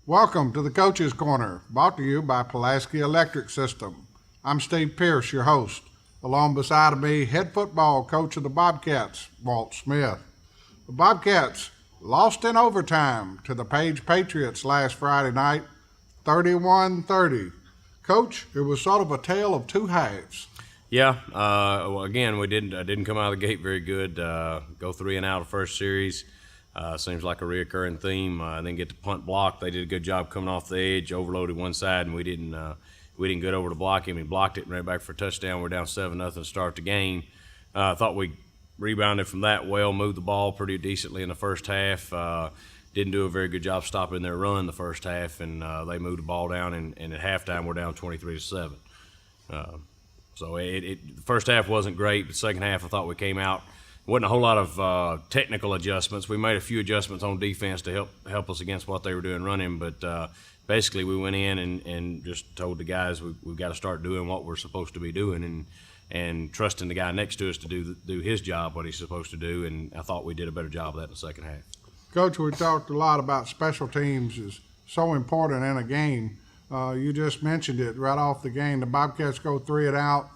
Welcome to the Coach's Corner, brought to you by Pulaski Electric System. I'm Steve Pierce, your host. Along beside of me, head football coach of the Bobcats, Walt Smith. The Bobcats lost in overtime to the Page Patriots last Friday night, 31-30. Coach, it was sort of a tale of two halves. Yeah, well, again, we didn't come out of the gate very good. Go 3-and-out of first series. Seems like a reoccurring theme. Then get the punt block. They did a good job coming off the edge, overloaded one side, and we didn't get over to block him. He blocked it and ran back for a touchdown. We're down 7-0 to start the game. I thought we rebounded from that well, moved the ball pretty decently in the first half. Didn't do a very good job stopping their run the first half, and they moved the ball down, and at halftime we're down 23-7. So the first half wasn't great. The second half I thought we came out. Wasn't a whole lot of technical adjustments. We made a few adjustments on defense to help us against what they were doing running, but basically we went in and just told the guys we've got to start doing what we're supposed to be doing and trusting the guy next to us to do his job, what he's supposed to do, and I thought we did a better job of that in the second half. Coach, we talked a lot about special teams is so important in a game. You just mentioned it right off the game. The Bobcats go 3-and-out.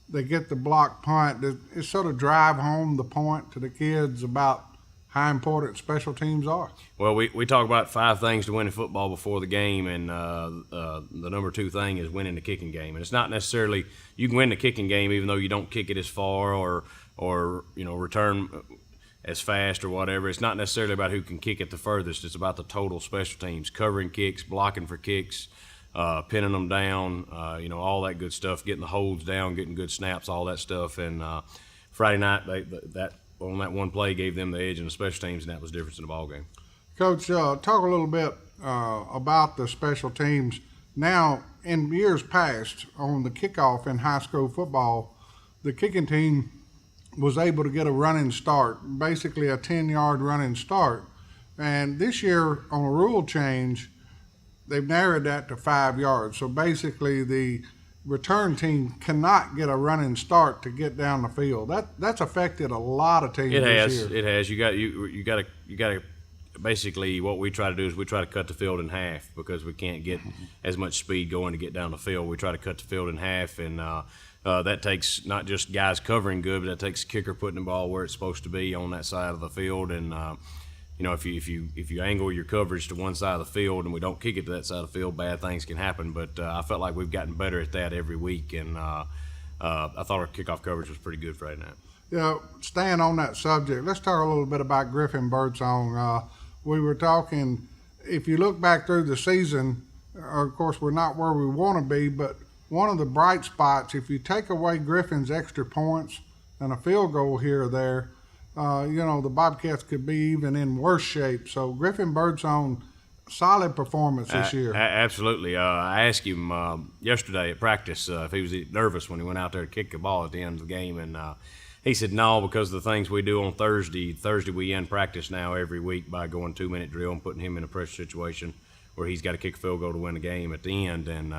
They get the block punt. It sort of drive home the point to the kids about how important special teams are. Well, we talk about 5 things to win in football before the game, and the number 2 thing is winning the kicking game. And it's not necessarily you can win the kicking game even though you don't kick it as far or return as fast or whatever. It's not necessarily about who can kick it the furthest. It's about the total special teams, covering kicks, blocking for kicks, pinning them down, all that good stuff, getting the holds down, getting good snaps, all that stuff. And Friday night, on that one play gave them the edge in the special teams, and that was the difference in the ball game. Coach, talk a little bit about the special teams. Now, in years past, on the kickoff in high school football, the kicking team was able to get a running start, basically a 10-yard running start. And this year, on a rule change, they've narrowed that to 5 yards. So basically, the return team cannot get a running start to get down the field. That's affected a lot of teams this year. It has. You got to. Basically, what we try to do is we try to cut the field in half because we can't get as much speed going to get down the field. We try to cut the field in half, and that takes not just guys covering good, but that takes the kicker putting the ball where it's supposed to be on that side of the field. And if you angle your coverage to one side of the field and we don't kick it to that side of the field, bad things can happen. But I felt like we've gotten better at that every week, and I thought our kickoff coverage was pretty good Friday night. Yeah, staying on that subject, let's talk a little bit about Griffin Birdsong. We were talking, if you look back through the season, of course we're not where we want to be, but one of the bright spots, if you take away Griffin's extra points and a field goal here or there, the Bobcats could be even in worse shape. So Griffin Birdsong, solid performance this year. Absolutely. I asked him yesterday at practice if he was nervous when he went out there to kick the ball at the end of the game, and he said no, because of the things we do on Thursday. Thursday we end practice now every week by going 2-minute drill and putting him in a pressure situation where he's got to kick a field goal to win the game at the end. And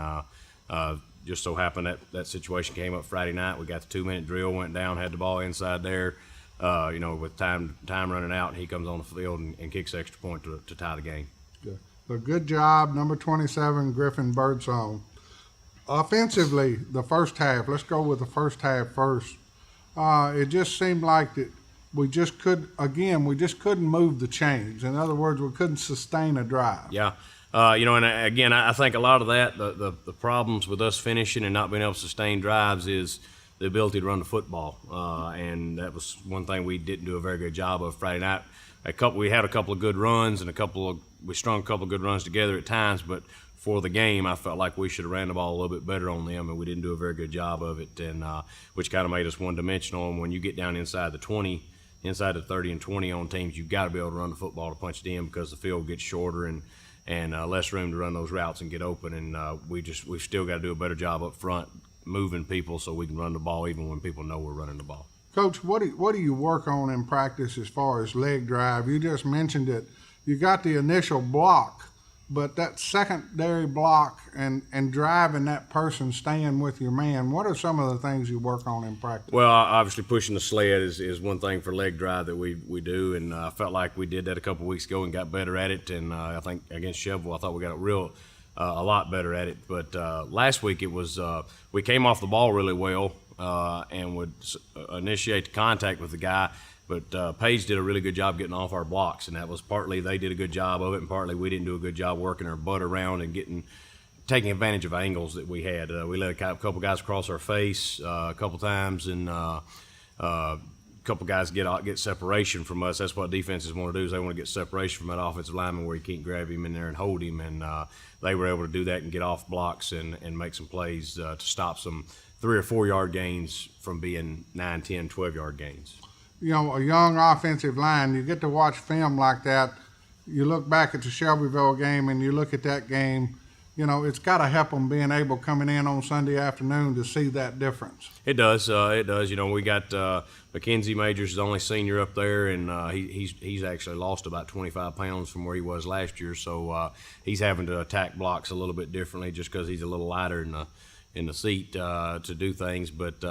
just so happened that situation came up Friday night. We got the 2-minute drill, went down, had the ball inside there. With time running out, he comes on the field and kicks the extra point to tie the game. Good. So good job, number 27, Griffin Birdsong. Offensively, the first half, let's go with the first half first. It just seemed like that we just couldn't move the chains. In other words, we couldn't sustain a drive. Yeah. And again, I think a lot of that, the problems with us finishing and not being able to sustain drives is the ability to run the football, and that was one thing we didn't do a very good job of Friday night. We had a couple of good runs and we strung a couple of good runs together at times, but for the game, I felt like we should have ran the ball a little bit better on them, and we didn't do a very good job of it, and which kind of made us one-dimensional. And when you get down inside the 20, inside the 30 and 20 on teams, you've got to be able to run the football to punch it in because the field gets shorter and less room to run those routes and get open. And we've still got to do a better job up front, moving people so we can run the ball even when people know we're running the ball. Coach, what do you work on in practice as far as leg drive? You just mentioned it. You got the initial block, but that secondary block and driving that person, staying with your man, what are some of the things you work on in practice? Well, obviously pushing the sled is one thing for leg drive that we do, and I felt like we did that a couple weeks ago and got better at it. And I think against Chevrolet, I thought we got a lot better at it. But last week it was we came off the ball really well and would initiate the contact with the guy. But Paige did a really good job getting off our blocks, and that was partly they did a good job of it, and partly we didn't do a good job working our butt around and taking advantage of angles that we had. We let a couple guys cross our face a couple times, and a couple guys get separation from us. That's what defenses want to do, is they want to get separation from that offensive lineman where you can't grab him in there and hold him, and they were able to do that and get off blocks and make some plays to stop some 3 or 4 yard gains from being 9, 10, 12-yard gains. You know, a young offensive line, you get to watch film like that. You look back at the Shelbyville game and you look at that game, you know, it's got to help them being able coming in on Sunday afternoon to see that difference. It does. It does. You know, we got Mackenzie Majors is the only senior up there, and he's actually lost about 25 pounds from where he was last year. So he's having to attack blocks a little bit differently just because he's a little lighter in the seat to do things. But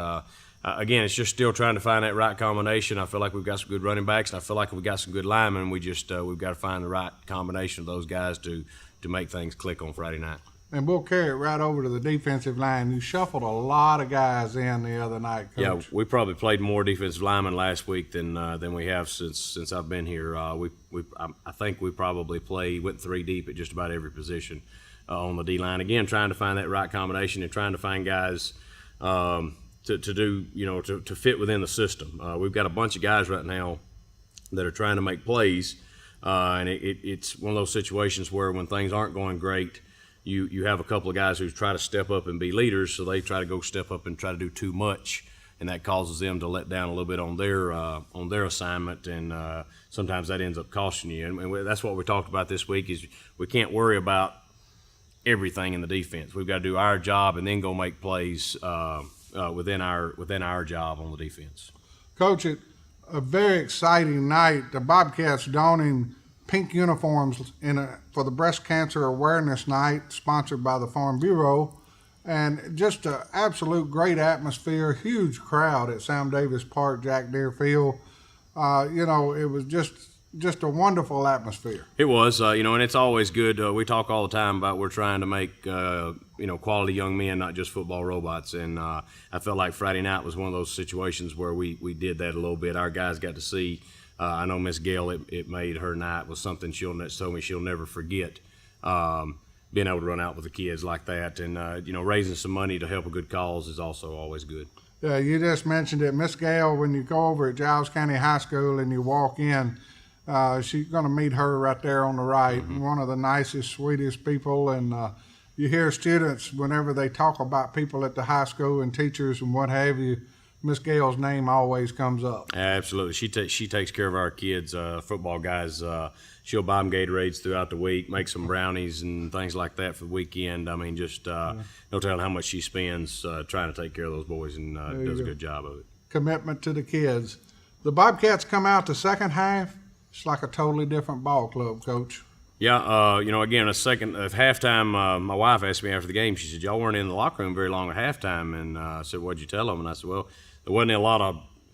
again, it's just still trying to find that right combination. I feel like we've got some good running backs, and I feel like we've got some good linemen. We just we've got to find the right combination of those guys to make things click on Friday night. And we'll carry it right over to the defensive line. You shuffled a lot of guys in the other night, Coach. Yeah, we probably played more defensive linemen last week than we have since I've been here. I think we probably went 3 deep at just about every position on the D line. Again, trying to find that right combination and trying to find guys to do, you know, to fit within the system. We've got a bunch of guys right now that are trying to make plays, and it's one of those situations where when things aren't going great, you have a couple of guys who try to step up and be leaders, so they try to go step up and try to do too much, and that causes them to let down a little bit on their assignment, and sometimes that ends up costing you. And that's what we talked about this week, is we can't worry about everything in the defense. We've got to do our job and then go make plays within our job on the defense. Coach, a very exciting night. The Bobcats donning pink uniforms for the Breast Cancer Awareness Night, sponsored by the Farm Bureau, and just an absolute great atmosphere. Huge crowd at Sam Davis Park, Jack Deere Field. You know, it was just a wonderful atmosphere. It was, you know, and it's always good. We talk all the time about we're trying to make, you know, quality young men, not just football robots. And I felt like Friday night was one of those situations where we did that a little bit. Our guys got to see. I know Miss Gail, it made her night was something she told me she'll never forget. Being able to run out with the kids like that, and you know, raising some money to help a good cause is also always good. Yeah, you just mentioned it, Miss Gail. When you go over at Giles County High School and you walk in, she's going to meet her right there on the right. Mm-hmm. One of the nicest, sweetest people, and you hear students whenever they talk about people at the high school and teachers and what have you. Miss Gail's name always comes up. Absolutely. She takes care of our kids, football guys. She'll buy them Gatorades throughout the week, make some brownies and things like that for the weekend. I mean, just no telling how much she spends trying to take care of those boys, and does a good job of it. Commitment to the kids. The Bobcats come out the second half. It's like a totally different ball club, Coach. Yeah, you know, again, at halftime, my wife asked me after the game, she said, y'all weren't in the locker room very long at halftime, and I said, what'd you tell them? And I said, well, there wasn't a lot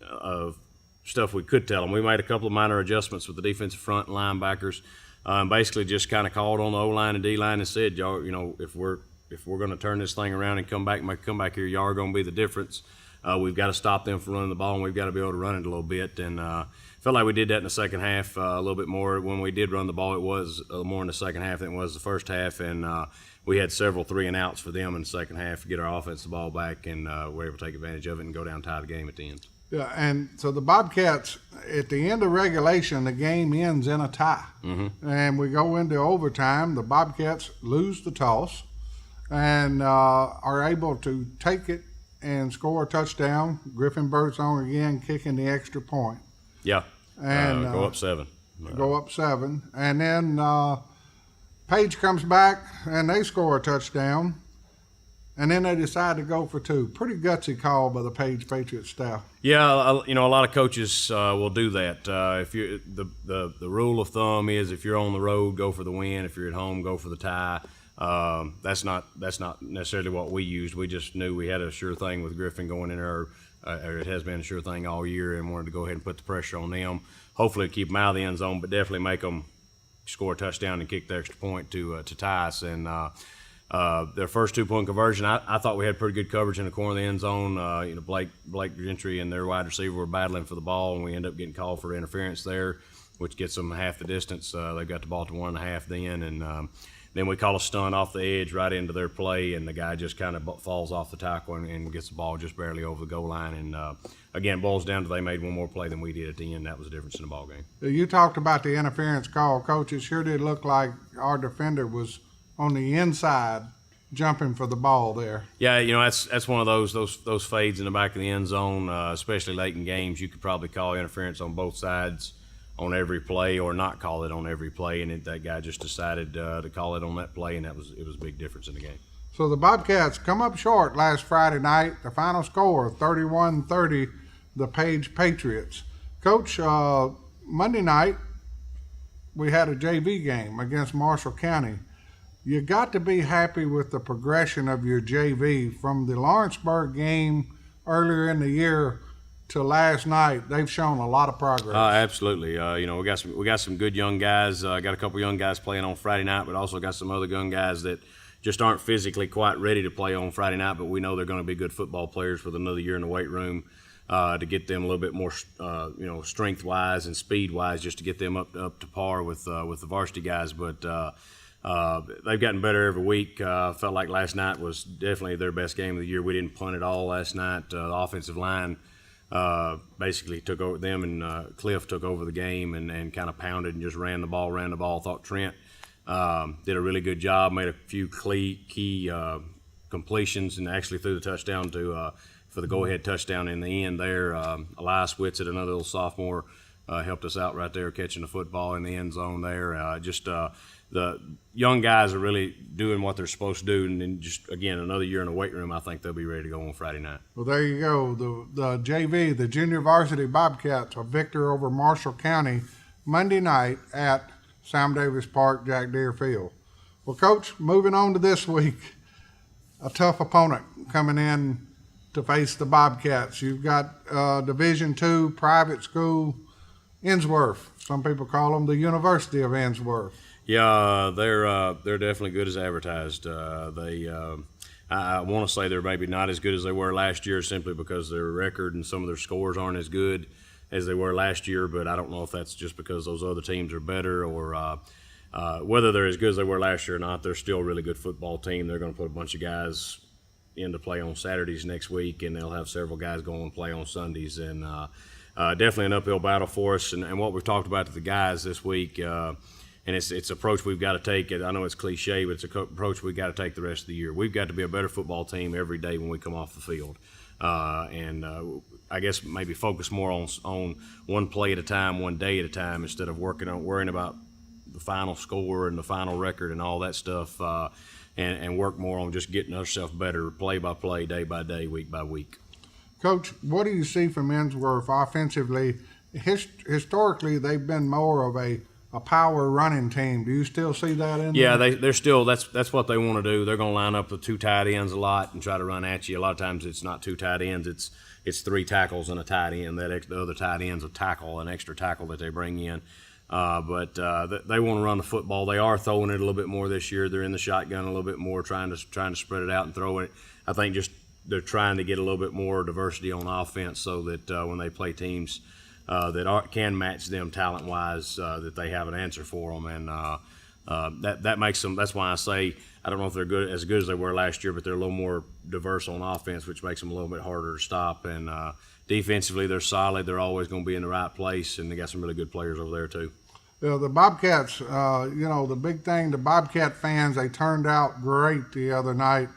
of stuff we could tell them. We made a couple of minor adjustments with the defensive front and linebackers, basically just kind of called on the O-line and D-line and said, y'all, you know, if we're going to turn this thing around and come back here, y'all are going to be the difference. We've got to stop them from running the ball, and we've got to be able to run it a little bit. And felt like we did that in the second half a little bit more. When we did run the ball, it was more in the second half than it was the first half. And we had several 3-and-outs for them in the second half to get our offensive ball back, and we were able to take advantage of it and go down and tie the game at the end. Yeah, and so the Bobcats, at the end of regulation, the game ends in a tie. Mm-hmm. And we go into overtime. The Bobcats lose the toss and are able to take it and score a touchdown. Griffin Birdsong again kicking the extra point. Yeah, and go up 7. Go up 7. And then Page comes back and they score a touchdown. and then they decide to go for 2. Pretty gutsy call by the Page Patriots staff. Yeah, a lot of coaches will do that. If you the rule of thumb is if you're on the road, go for the win. If you're at home, go for the tie. That's not necessarily what we used. We just knew we had a sure thing with Griffin going in there. Or it has been a sure thing all year, and wanted to go ahead and put the pressure on them. Hopefully, keep them out of the end zone, but definitely make them score a touchdown and kick the extra point to tie us. And their first 2-point conversion, I thought we had pretty good coverage in the corner of the end zone. Blake Gentry and their wide receiver were battling for the ball, and we ended up getting called for interference there, which gets them half the distance. They got the ball to 1.5 then, and then we call a stunt off the edge right into their play, and the guy just kind of falls off the tackle and gets the ball just barely over the goal line. And again, boils down to they made one more play than we did at the end. That was the difference in the ball game. You talked about the interference call, Coach. It sure did look like our defender was on the inside jumping for the ball there. Yeah, that's one of those fades in the back of the end zone, especially late in games. You could probably call interference on both sides on every play, or not call it on every play, and that guy just decided to call it on that play, and it was a big difference in the game. So the Bobcats come up short last Friday night. The final score, 31-30, the Page Patriots. Coach, Monday night we had a JV game against Marshall County. You got to be happy with the progression of your JV from the Lawrenceburg game earlier in the year to last night. They've shown a lot of progress. Absolutely. We got some good young guys. Got a couple young guys playing on Friday night, but also got some other young guys that just aren't physically quite ready to play on Friday night. But we know they're going to be good football players with another year in the weight room to get them a little bit more, strength wise and speed wise, just to get them up to par with the varsity guys. But they've gotten better every week. Felt like last night was definitely their best game of the year. We didn't punt at all last night. The offensive line basically took over them, and Cliff took over the game and kind of pounded and just ran the ball. Thought Trent did a really good job, made a few key completions, and actually threw the touchdown for the go-ahead touchdown in the end there. Elias Whitsitt, another little sophomore, helped us out right there catching the football in the end zone there. The young guys are really doing what they're supposed to do, and then just, again, another year in the weight room. I think they'll be ready to go on Friday night. Well, there you go. The JV, the junior varsity Bobcats, a victor over Marshall County Monday night at Sam Davis Park, Jack Deere Field. Well, Coach, moving on to this week, a tough opponent coming in to face the Bobcats. You've got Division II private school, Innsworth. Some people call them the University of Innsworth. Yeah, they're definitely good as advertised. I want to say they're maybe not as good as they were last year, simply because their record and some of their scores aren't as good as they were last year. But I don't know if that's just because those other teams are better, or whether they're as good as they were last year or not. They're still a really good football team. They're going to put a bunch of guys in to play on Saturdays next week, and they'll have several guys going to play on Sundays. And definitely an uphill battle for us. And what we've talked about to the guys this week. And it's an approach we've got to take. I know it's cliche, but it's an approach we've got to take the rest of the year. We've got to be a better football team every day when we come off the field. I guess maybe focus more on one play at a time, one day at a time, instead of worrying about the final score and the final record and all that stuff, and work more on just getting ourselves better play by play, day by day, week by week. Coach, what do you see from Innsworth offensively? Historically, they've been more of a power running team. Do you still see that in Yeah, there? they're still, that's what they want to do. They're going to line up with 2 tight ends a lot and try to run at you. A lot of times it's not 2 tight ends, it's 3 tackles and a tight end. The other tight end's a tackle, an extra tackle that they bring in. But they want to run the football. They are throwing it a little bit more this year. They're in the shotgun a little bit more, trying to spread it out and throw it. I think just they're trying to get a little bit more diversity on offense, so that when they play teams that can match them talent-wise, that they have an answer for them, and that makes them. That's why I say I don't know if they're as good as they were last year, but they're a little more diverse on offense, which makes them a little bit harder to stop. And defensively, they're solid. They're always going to be in the right place, and they got some really good players over there too. The Bobcats, the big thing, the Bobcat fans, they turned out great the other night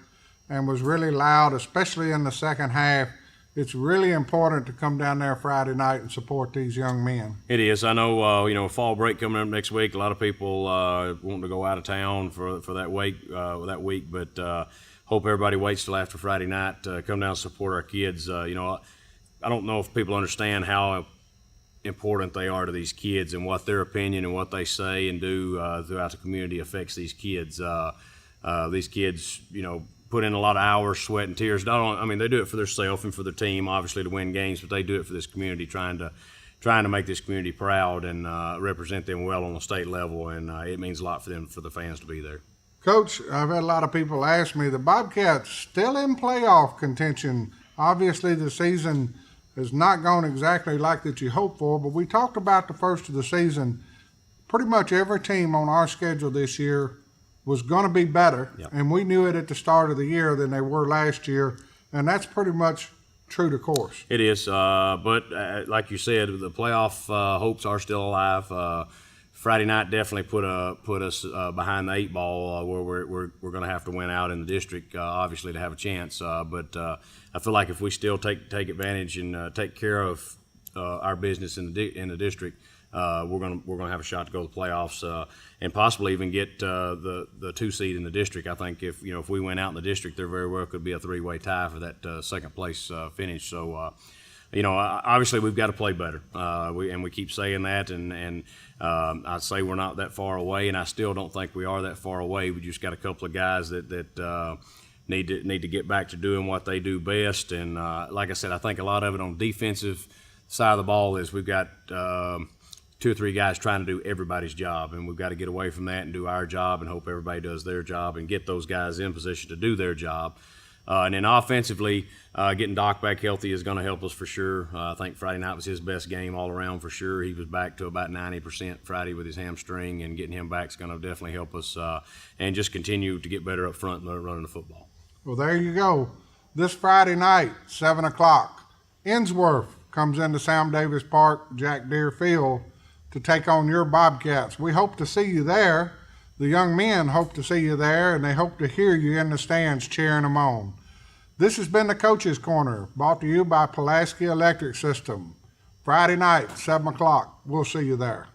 and was really loud, especially in the second half. It's really important to come down there Friday night and support these young men. It is. I know, fall break coming up next week. A lot of people wanting to go out of town for that week. But hope everybody waits till after Friday night to come down and support our kids. I don't know if people understand how important they are to these kids and what their opinion and what they say and do throughout the community affects these kids. These kids, put in a lot of hours, sweat, and tears. They do it for themselves and for their team, obviously, to win games, but they do it for this community, trying to make this community proud and represent them well on the state level, and it means a lot for them, for the fans to be there. Coach, I've had a lot of people ask me, the Bobcats still in playoff contention. Obviously, the season has not gone exactly like that you hoped for, but we talked about the first of the season. Pretty much every team on our schedule this year was going to be better, Yep. and we knew it at the start of the year than they were last year, and that's pretty much true to course. It is, but like you said, the playoff hopes are still alive. Friday night definitely put us behind the 8 ball where we're going to have to win out in the district, obviously, to have a chance. But I feel like if we still take advantage and take care of our business in the district, we're gonna have a shot to go to the playoffs and possibly even get the 2 seed in the district. I think if we went out in the district, there very well could be a 3-way tie for that second place finish. So. Obviously we've got to play better. We keep saying that, and I'd say we're not that far away, and I still don't think we are that far away. We just got a couple of guys that need to get back to doing what they do best. And like I said, I think a lot of it on the defensive side of the ball is we've got 2 or 3 guys trying to do everybody's job, and we've got to get away from that and do our job and hope everybody does their job and get those guys in position to do their job. And then offensively, getting Doc back healthy is going to help us for sure. I think Friday night was his best game all around for sure. He was back to about 90% Friday with his hamstring, and getting him back is going to definitely help us and just continue to get better up front and running the football. Well, there you go. This Friday night, 7 o'clock, Innsworth comes into Sam Davis Park, Jack Deere Field, to take on your Bobcats. We hope to see you there. The young men hope to see you there, and they hope to hear you in the stands cheering them on. This has been the Coach's Corner, brought to you by Pulaski Electric System. Friday night, 7 o'clock. We'll see you there.